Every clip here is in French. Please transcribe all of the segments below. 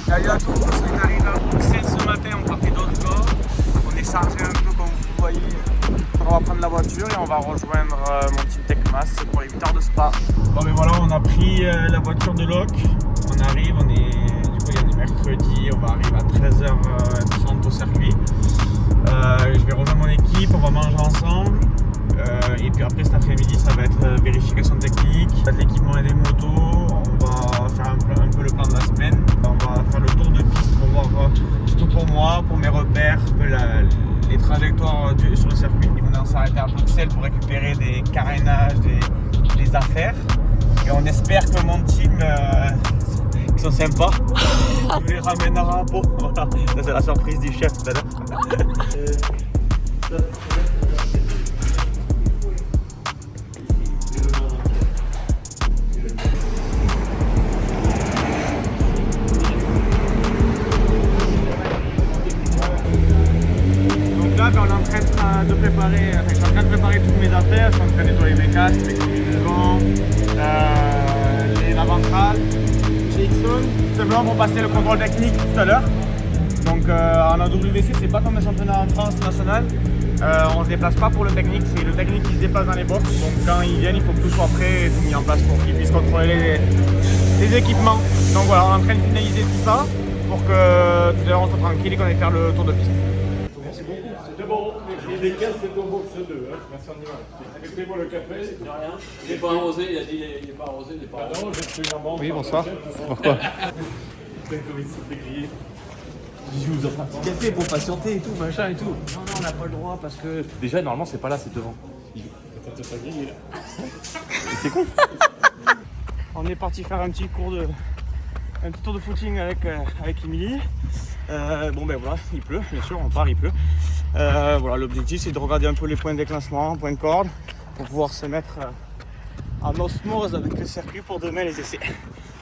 Salut à tous, on est arrivé à Bruxelles ce matin, on partait d'Oslo. On est chargé un peu comme vous voyez. On va prendre la voiture et on va rejoindre mon team Techmas pour les 8 heures de Spa. Bon mais voilà, on a pris la voiture de Loc. On arrive, du coup il y a des mercredis, on va arriver à 13h30 au circuit. Je vais rejoindre mon équipe, on va manger ensemble. Et puis après cet après-midi ça va être vérification technique, l'équipement et des motos. On va faire un peu le plan de la semaine. On va faire le tour de piste pour voir, surtout pour moi, pour mes repères, les trajectoires sur le circuit. On s'est arrêté à Bruxelles pour récupérer des carénages, des affaires. Et on espère que mon team, qui sont sympas, nous les ramènera à Pau. Voilà, ça c'est la surprise du chef tout à l'heure. On est en train de préparer, je suis en train de préparer toutes mes affaires, je suis en train de nettoyer mes casques, mes combinaisons, la ventrale. Chez Ixon, tout simplement pour passer le contrôle technique tout à l'heure. Donc en AWC, c'est pas comme le championnat en France national. On se déplace pas pour le technique, c'est le technique qui se déplace dans les box. Donc quand ils viennent, il faut que tout soit prêt et tout mis en place pour qu'ils puissent contrôler les équipements. Donc voilà, on est en train de finaliser tout ça pour que tout à l'heure on soit tranquille et qu'on aille faire le tour de piste. Merci beaucoup, c'était bon. Les cases, c'est au box 2. Hein. Merci en image. Mettez-moi le café. De rien. Il n'est pas arrosé, il a dit il n'est pas arrosé, il n'est pas arrosé. Non, j'ai pris une amende. Oui, bonsoir. Pourquoi? Comme il se fait griller. Je vous offre un petit café pour patienter et tout, machin et tout. Non, on n'a pas le droit parce que. Déjà, normalement, c'est pas là, c'est devant. Ça te fait griller là. T'es con? On est parti faire un petit tour de footing avec Émilie. Bon ben voilà, il pleut, bien sûr, on part, il pleut. Voilà, l'objectif c'est de regarder un peu les points de déclenchement, points de corde, pour pouvoir se mettre en osmose avec le circuit pour demain les essais.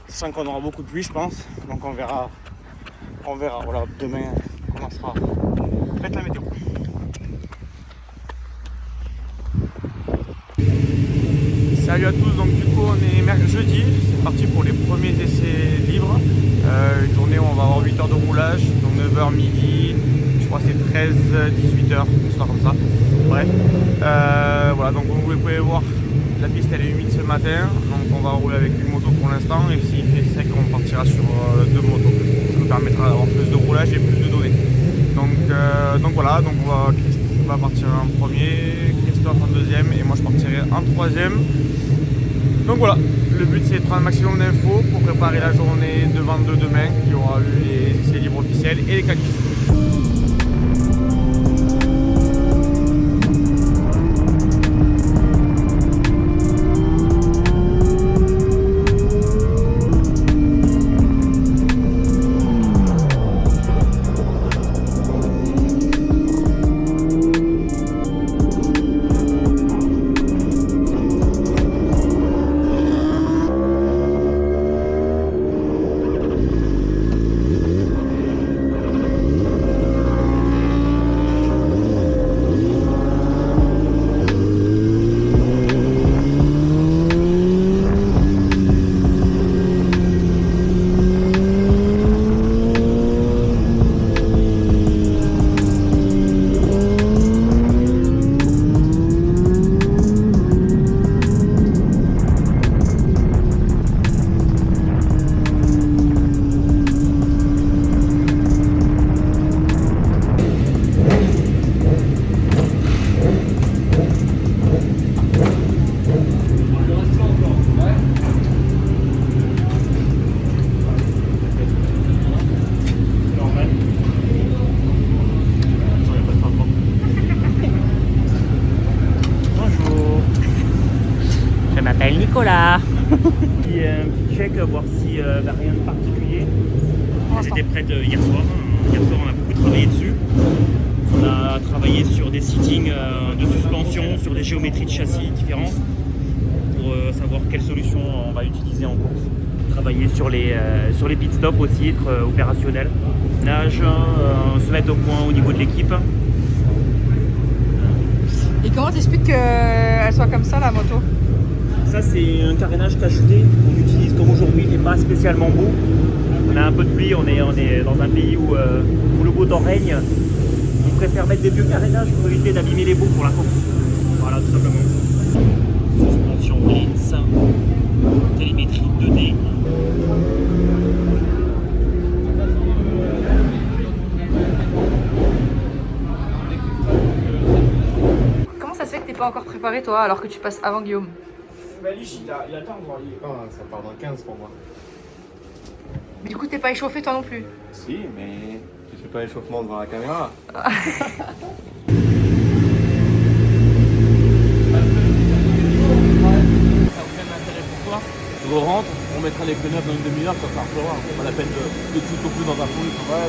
Sachant qu'on aura beaucoup de pluie je pense, donc on verra, voilà, demain comment sera faite la météo. Salut à tous, donc du coup on est jeudi, c'est parti pour les premiers essais libres. Une journée où on va avoir 8 heures de roulage, donc 9h midi, je crois que c'est 13-18h, une histoire comme ça. Bref, voilà, donc vous pouvez voir, la piste elle est humide ce matin, donc on va rouler avec une moto pour l'instant et s'il fait sec on partira sur 2 motos. Ça nous permettra d'avoir plus de roulage et plus de données. Donc voilà, donc Christophe va partir en premier, Christophe en deuxième et moi je partirai en troisième. Donc voilà, le but c'est de prendre un maximum d'infos pour préparer la journée de 22 demain qui aura eu les essais libres officiels et les qualifs. Nicolas. Petit check, voir si rien de particulier. J'étais prête hier soir. Hier soir, on a beaucoup travaillé dessus. On a travaillé sur des sittings de suspension, sur des géométries de châssis différentes pour savoir quelle solution on va utiliser en course. Travailler sur les pit stops aussi, être opérationnel. Nage, se mettre au point au niveau de l'équipe. Et comment t'expliques qu'elle soit comme ça la moto? Ça c'est un carénage cacheté qu'on utilise comme aujourd'hui, il n'est pas spécialement beau. on a un peu de pluie, on est dans un pays où le beau temps règne. On préfère mettre des vieux carénages pour éviter d'abîmer les bouts pour la course. Voilà, tout simplement. Suspension Lins, télémétrie 2D. Comment ça se fait que t'es pas encore préparé toi alors que tu passes avant Guillaume? Bah, Lich, il attend, ça part dans 15 pour moi. Mais du coup t'es pas échauffé toi non plus? Si, mais tu fais pas l'échauffement devant la caméra. Je rentre, on mettra les pneus dans une demi-heure, ça marchera. Pas la peine de tout non plus dans un fouille. Ouais,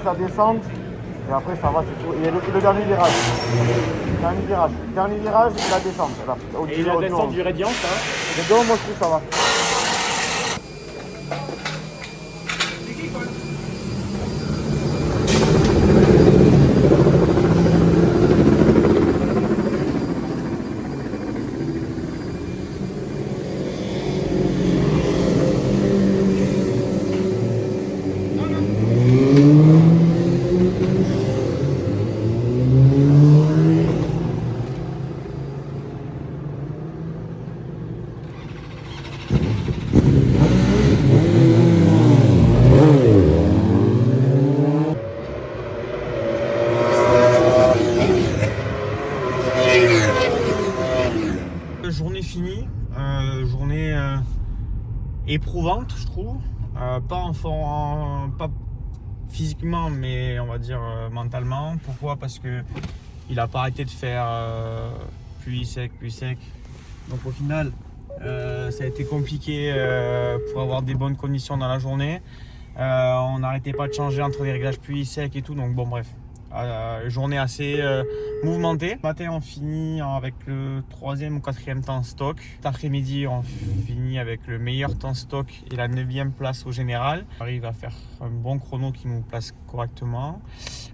La descente et après ça va, c'est tout. Et le dernier virage. Dernier virage et la descente. Là, Et la descente du radiant, ça va? Les deux, moi je trouve ça va. Journée finie, journée éprouvante je trouve, pas physiquement mais on va dire mentalement. Pourquoi? Parce que il a pas arrêté de faire pluie sec. Donc au final ça a été compliqué pour avoir des bonnes conditions dans la journée. On n'arrêtait pas de changer entre les réglages pluie sec et tout, donc bon bref. Journée assez mouvementée. Ce matin on finit avec le 3e ou 4e temps stock. Cet après-midi on finit avec le meilleur temps stock et la 9e place au général. On arrive à faire un bon chrono qui nous place correctement.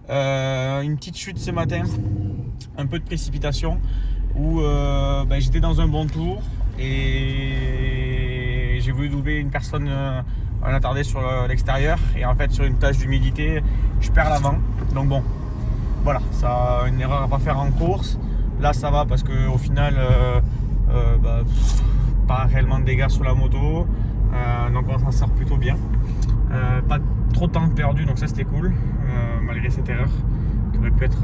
Une petite chute ce matin, un peu de précipitation où j'étais dans un bon tour et j'ai voulu doubler une personne en attardé sur l'extérieur et en fait sur une tâche d'humidité je perds l'avant. Donc bon, voilà, ça une erreur à pas faire en course. Là ça va parce que au final pas réellement de dégâts sur la moto, donc on s'en sort plutôt bien. Pas trop de temps perdu, donc ça c'était cool, malgré cette erreur qui aurait pu être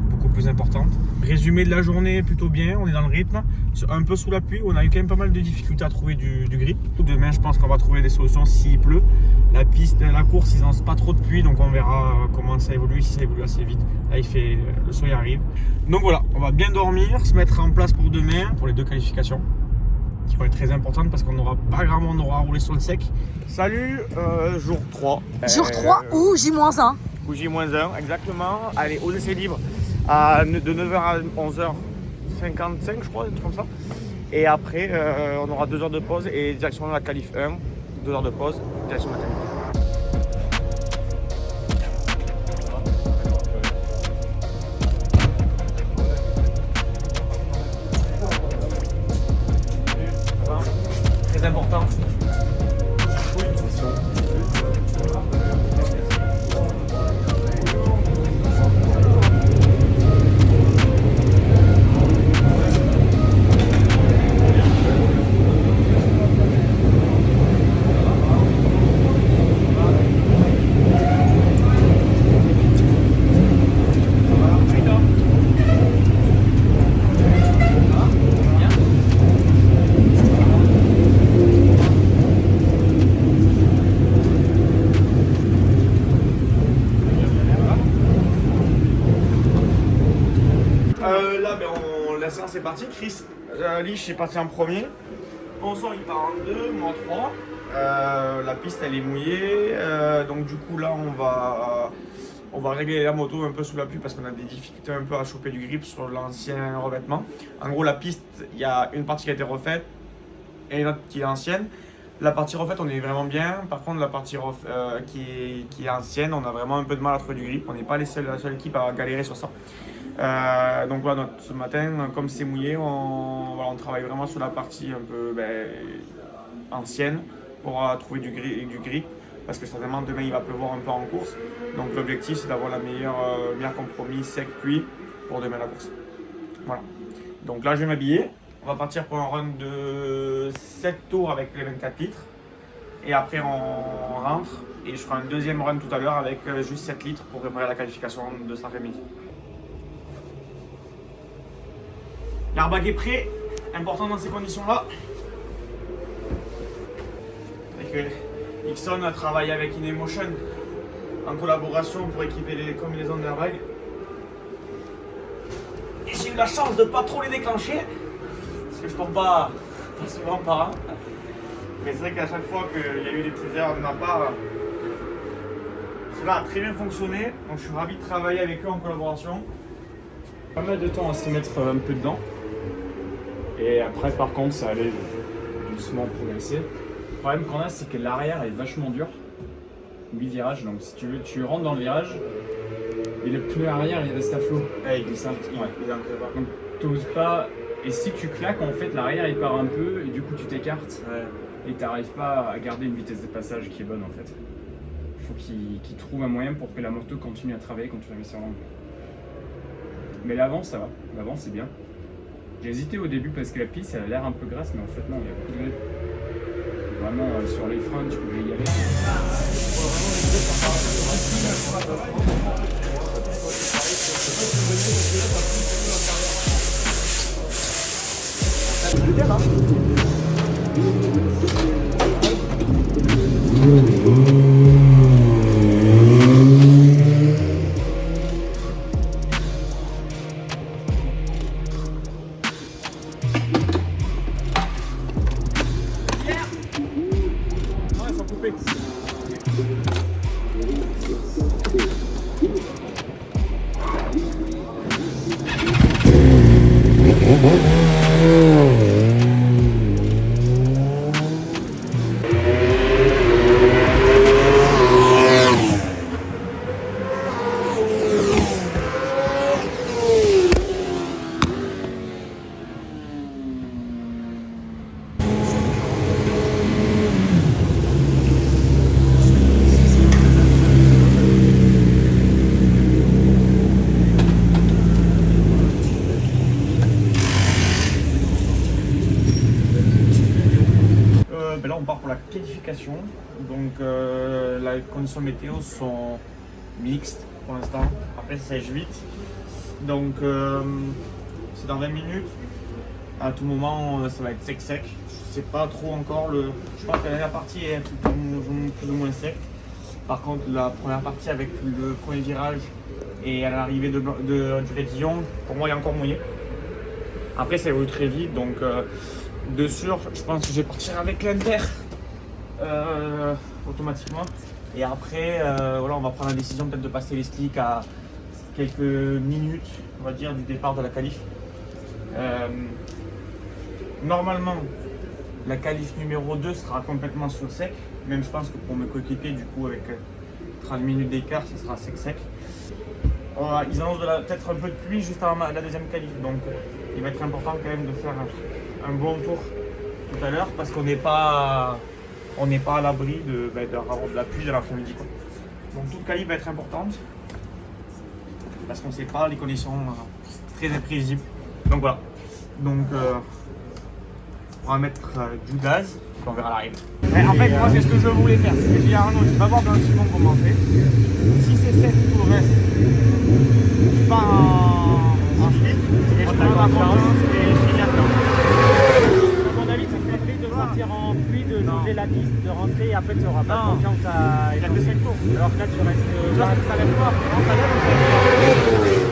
beaucoup plus importante. Résumé de la journée, plutôt bien, on est dans le rythme, un peu sous la pluie, on a eu quand même pas mal de difficultés à trouver du grip. Demain je pense qu'on va trouver des solutions s'il pleut. La piste, la course, ils n'ont pas trop de pluie, donc on verra comment ça évolue, si ça évolue assez vite. Là le soleil arrive. Donc voilà, on va bien dormir, se mettre en place pour demain, pour les 2 qualifications, qui vont être très importantes parce qu'on n'aura pas grand monde, on aura roulé sur le sec. Salut, jour 3. Jour 3 ou J-1. Ou J-1, exactement. Allez, aux essais libres, de 9h à 11h55, je crois, un truc comme ça. Et après, on aura 2 heures de pause et direction de la qualif 1, 2 heures de pause, direction de la qualif 2. Très important. c'est parti. Chris Lich est parti en premier. Bonsoir, il part en 2, moi en 3. La piste elle est mouillée, donc du coup là on va régler la moto un peu sous la pluie parce qu'on a des difficultés un peu à choper du grip sur l'ancien revêtement. En gros la piste, il y a une partie qui a été refaite et une autre qui est ancienne. La partie refaite on est vraiment bien, par contre la partie qui est ancienne, on a vraiment un peu de mal à trouver du grip, on n'est pas la seule équipe à galérer sur ça. Donc voilà, ce matin, comme c'est mouillé, on travaille vraiment sur la partie un peu ancienne pour trouver du grip, parce que certainement demain il va pleuvoir un peu en course. Donc l'objectif c'est d'avoir la meilleure compromis sec-pluie pour demain la course. Voilà. Donc là je vais m'habiller, on va partir pour un run de 7 tours avec les 24 litres. Et après on rentre et je ferai un deuxième run tout à l'heure avec juste 7 litres pour préparer la qualification de cet après-midi. L'airbag est prêt, important dans ces conditions-là. Ixon a travaillé avec InEmotion en collaboration pour équiper les combinaisons d'airbag. Et j'ai eu la chance de ne pas trop les déclencher, parce que je tombe pas souvent par un. Mais c'est vrai qu'à chaque fois qu'il y a eu des petites erreurs de ma part, cela a très bien fonctionné. Donc je suis ravi de travailler avec eux en collaboration. Pas mal de temps à se mettre un peu dedans. Et après, par contre, ça allait doucement progresser. Le problème qu'on a, c'est que l'arrière est vachement dur. 8 virages, donc si tu veux, tu rentres dans le virage et le pneu arrière il reste à flot. Il glisse un petit peu. Donc t'oses pas. Et si tu claques, en fait, l'arrière il part un peu et du coup tu t'écartes. Et t'arrives pas à garder une vitesse de passage qui est bonne en fait. Il faut qu'il trouve un moyen pour que la moto continue à travailler quand tu la mets sur l'angle. Mais l'avant ça va, l'avant c'est bien. J'ai hésité au début parce que la piste elle a l'air un peu grasse, mais en fait non, il y a beaucoup de grip. Vraiment sur les freins tu pouvais y aller. Là on part pour la qualification, donc les conditions météo sont mixtes pour l'instant, après ça sèche vite, donc c'est dans 20 minutes, à tout moment ça va être sec, je sais pas trop encore, je pense que la dernière partie est plus ou moins sec, par contre la première partie avec le premier virage et à l'arrivée du Rétillon, pour moi il est encore mouillé, après ça évolue très vite, donc de sûr, je pense que je vais partir avec l'Inter automatiquement. Et après, voilà, on va prendre la décision peut-être de passer les slicks à quelques minutes, on va dire, du départ de la qualif. Normalement, la qualif numéro 2 sera complètement sur sec. Même je pense que pour mes coéquipiers, du coup, avec 30 minutes d'écart, ça sera sec. Ils annoncent peut-être un peu de pluie juste avant la deuxième qualif. Donc, il va être important quand même de faire un bon tour tout à l'heure parce qu'on n'est pas à l'abri d'avoir de la pluie de l'après-midi. Donc toute qualif va être importante parce qu'on ne sait pas, les conditions très imprévisibles. Donc voilà. Donc on va mettre du gaz et on verra l'arrivée. En fait moi c'est ce que je voulais faire. C'est que j'ai dit à Arnaud, je vais voir dans un second comment on fait. Si c'est 7 tout le reste, je pars en slip et je prends ma confiance et je finis à faire. À mon avis, ça fait plus de sortir en pluie, de changer la piste, de rentrer et après tu n'auras pas confiance à. Il a que 5 tours. Alors que là tu restes. Tu vois, ça lève pas. Non, ça lève ou ça lève pas.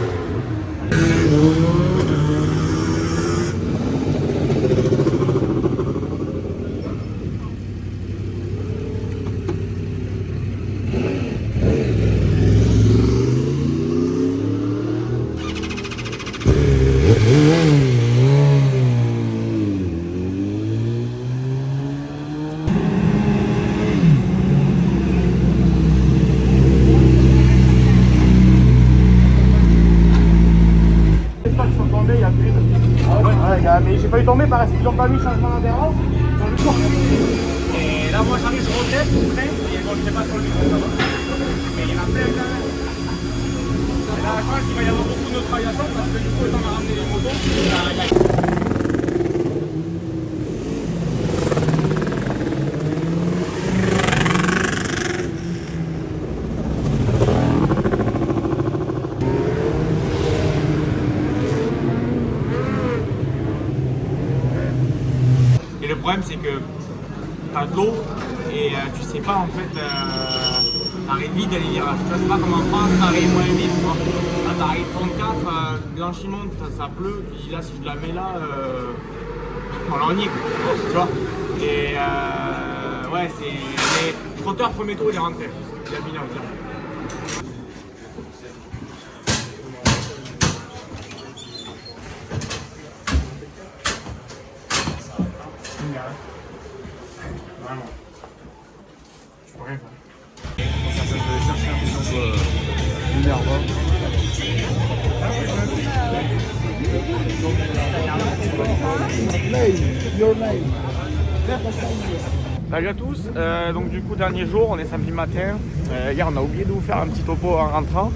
Mais j'ai pas eu tomber parce qu'ils n'ont pas mis changement d'adhérence. Et là, moi j'arrive, je reteste, je freine, et bon, je sais pas sur le micro, ça va. Mais il y en a plein quand même. Et là, je pense qu'il va y avoir beaucoup de neutralisation parce que du coup, étant on a ramené les motos, et le problème, c'est que t'as de l'eau et tu sais pas en fait, t'arrives vite dans les virages. Tu vois, c'est pas comme en France, t'arrives moins vite. Tu vois. Là, t'arrives 34, blanchiment, ça pleut. Tu dis là, si je la mets là, on l'en nique. Tu vois. Et ouais, c'est. Le trotteur premier tour, il est rentré. Il a fini en dire. Vraiment. Je peux rien faire. Ça peut chercher un peu énervant. Salut à tous, donc du coup dernier jour, on est samedi matin. Hier on a oublié de vous faire un petit topo en rentrant.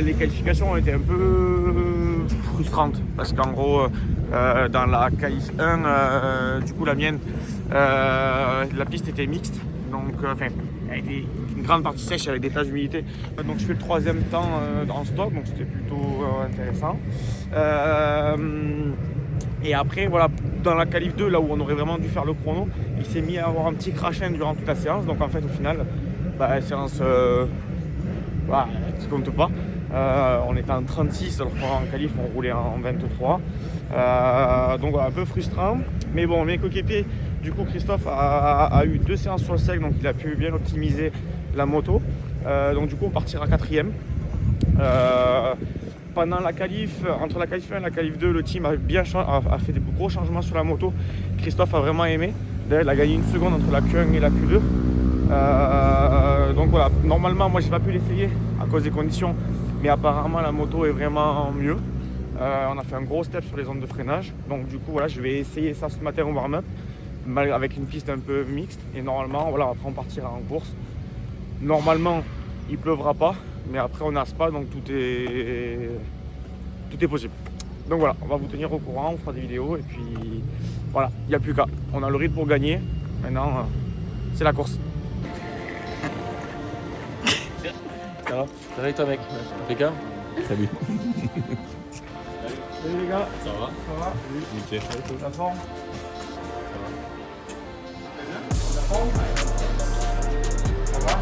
Les qualifications ont été un peu frustrantes parce qu'en gros dans la qualif 1, du coup la mienne, la piste était mixte, donc enfin elle était une grande partie sèche avec des taches d'humidité. Donc je fais le troisième temps en stock, donc c'était plutôt intéressant. Et après voilà, dans la qualif 2, là où on aurait vraiment dû faire le chrono, il s'est mis à avoir un petit crash-in durant toute la séance, donc en fait au final la séance voilà, qui compte pas. On était en 36 alors qu'en qualif on roulait en 23. Donc voilà, un peu frustrant. Mais bon, mes coéquipiers, du coup Christophe a eu 2 séances sur le sec, donc il a pu bien optimiser la moto. Donc du coup on partira 4ème. Pendant la qualif, entre la qualif 1 et la qualif 2, le team a fait des gros changements sur la moto. Christophe a vraiment aimé. D'ailleurs il a gagné 1 seconde entre la Q1 et la Q2. Donc voilà, normalement moi j'ai pas pu l'essayer à cause des conditions, mais apparemment la moto est vraiment mieux. On a fait un gros step sur les zones de freinage, donc du coup voilà, je vais essayer ça ce matin au warm-up avec une piste un peu mixte, et normalement voilà, après on partira en course. Normalement il pleuvra pas, mais après on a Spa, donc tout est possible. Donc voilà, on va vous tenir au courant, on fera des vidéos et puis voilà, il n'y a plus qu'à. On a le rythme pour gagner, maintenant c'est la course. Ça va? Ça va avec toi mec? Impeccable? Salut. Salut les gars. Ça va? Ça va? Oui. Nickel. La forme? Ça va?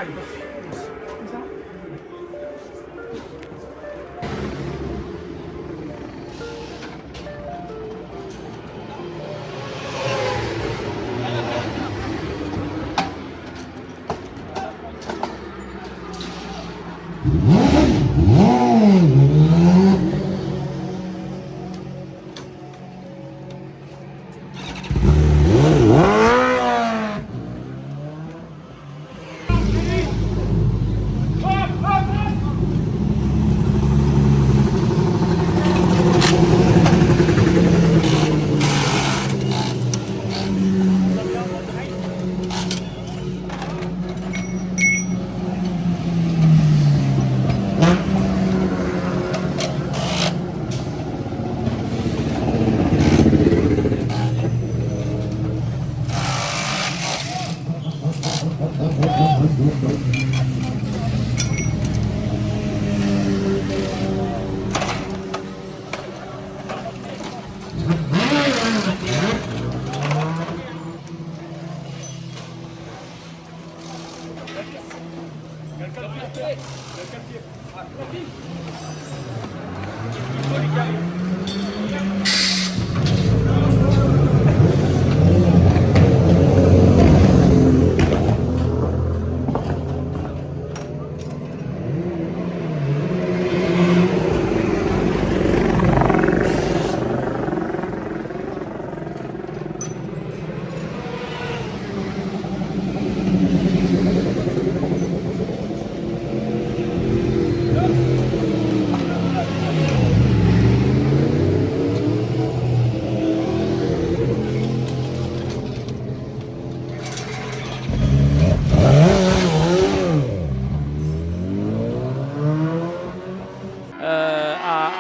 Allez, go. Comme ça.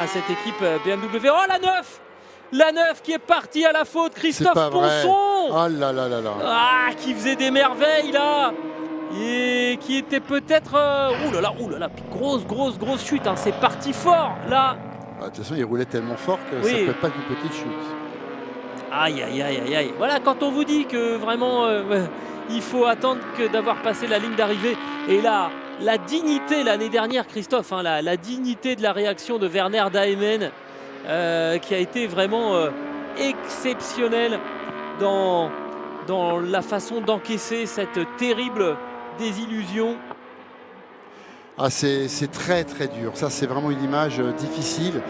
À cette équipe BMW. Oh la 9! La 9 qui est partie à la faute, Christophe Ponson! Oh là là là là! Ah, qui faisait des merveilles là! Et qui était peut-être... Ouh là là, grosse chute, hein. C'est parti fort là! De toute façon, il roulait tellement fort que ça ne peut pas être une petite chute. Aïe. Voilà, quand on vous dit que vraiment il faut attendre que d'avoir passé la ligne d'arrivée. Et là, la dignité l'année dernière, Christophe, hein, la dignité de la réaction de Werner Dahmen qui a été vraiment exceptionnelle dans la façon d'encaisser cette terrible désillusion. Ah, c'est très dur. Ça, c'est vraiment une image difficile.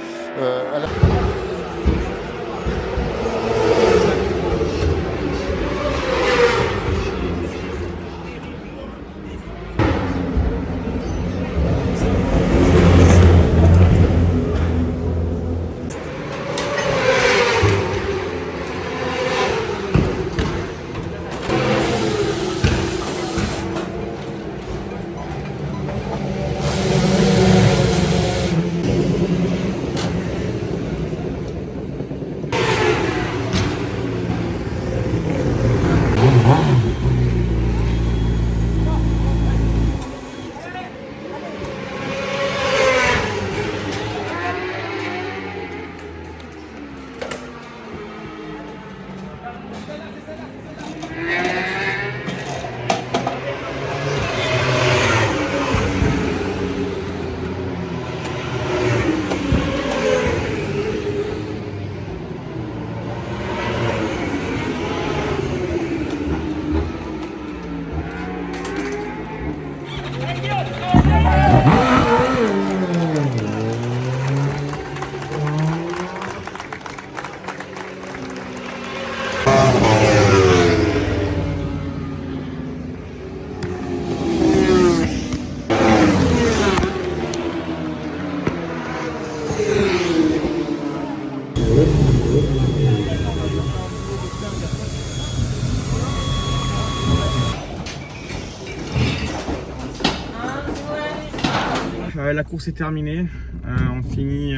La course est terminée, on finit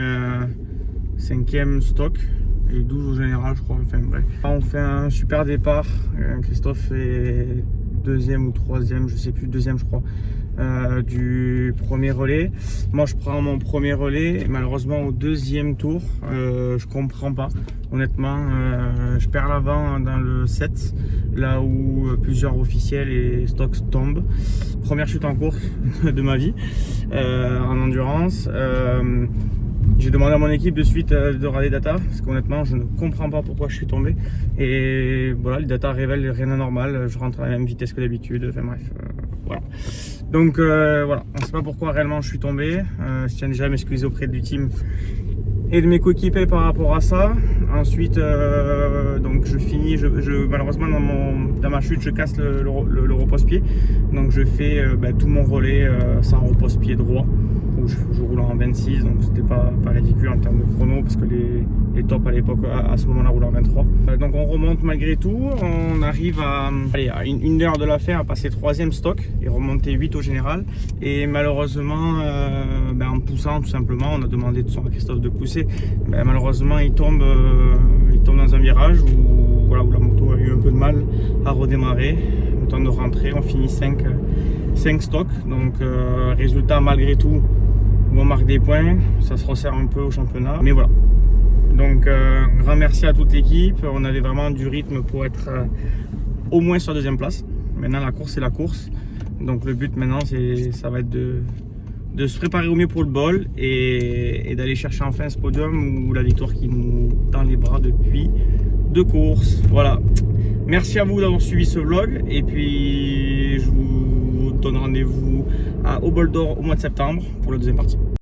5e stock et 12 au général je crois, enfin bref. On fait un super départ, Christophe est deuxième ou troisième, je sais plus, deuxième je crois, du premier relais. Moi je prends mon premier relais, malheureusement au deuxième tour, je comprends pas. Honnêtement, je perds l'avant dans le 7, là où plusieurs officiels et stocks tombent. Première chute en course de ma vie, en endurance. J'ai demandé à mon équipe de suite de regarder les data, parce qu'honnêtement je ne comprends pas pourquoi je suis tombé. Et voilà, les data révèlent rien d'anormal, je rentre à la même vitesse que d'habitude, enfin bref, voilà. Donc voilà, on ne sait pas pourquoi réellement je suis tombé. Je tiens déjà à m'excuser auprès du team et de mes coéquipiers par rapport à ça. Ensuite, donc je finis, malheureusement dans ma chute je casse le repose-pied. Donc je fais tout mon relais sans repose-pied droit. Où je roule en 26, donc c'était pas ridicule en termes de chrono parce que les tops à l'époque à ce moment-là roulaient en 23. Donc on remonte malgré tout, on arrive à une heure de la fin à passer 3e stock et remonter 8 au général. Et malheureusement, en poussant tout simplement, on a demandé à Christophe de pousser. Malheureusement il tombe dans un virage où la moto a eu un peu de mal à redémarrer. Le temps de rentrer, on finit 5 stocks, donc résultat malgré tout on marque des points, ça se resserre un peu au championnat, mais voilà. Donc grand merci à toute l'équipe, on avait vraiment du rythme pour être au moins sur 2e place. Maintenant la course c'est la course, donc le but maintenant ça va être de se préparer au mieux pour le bol et d'aller chercher enfin ce podium ou la victoire qui nous tend les bras depuis 2 courses. Voilà, merci à vous d'avoir suivi ce vlog et puis je vous donne rendez-vous au Bol d'Or au mois de septembre pour la 2e partie.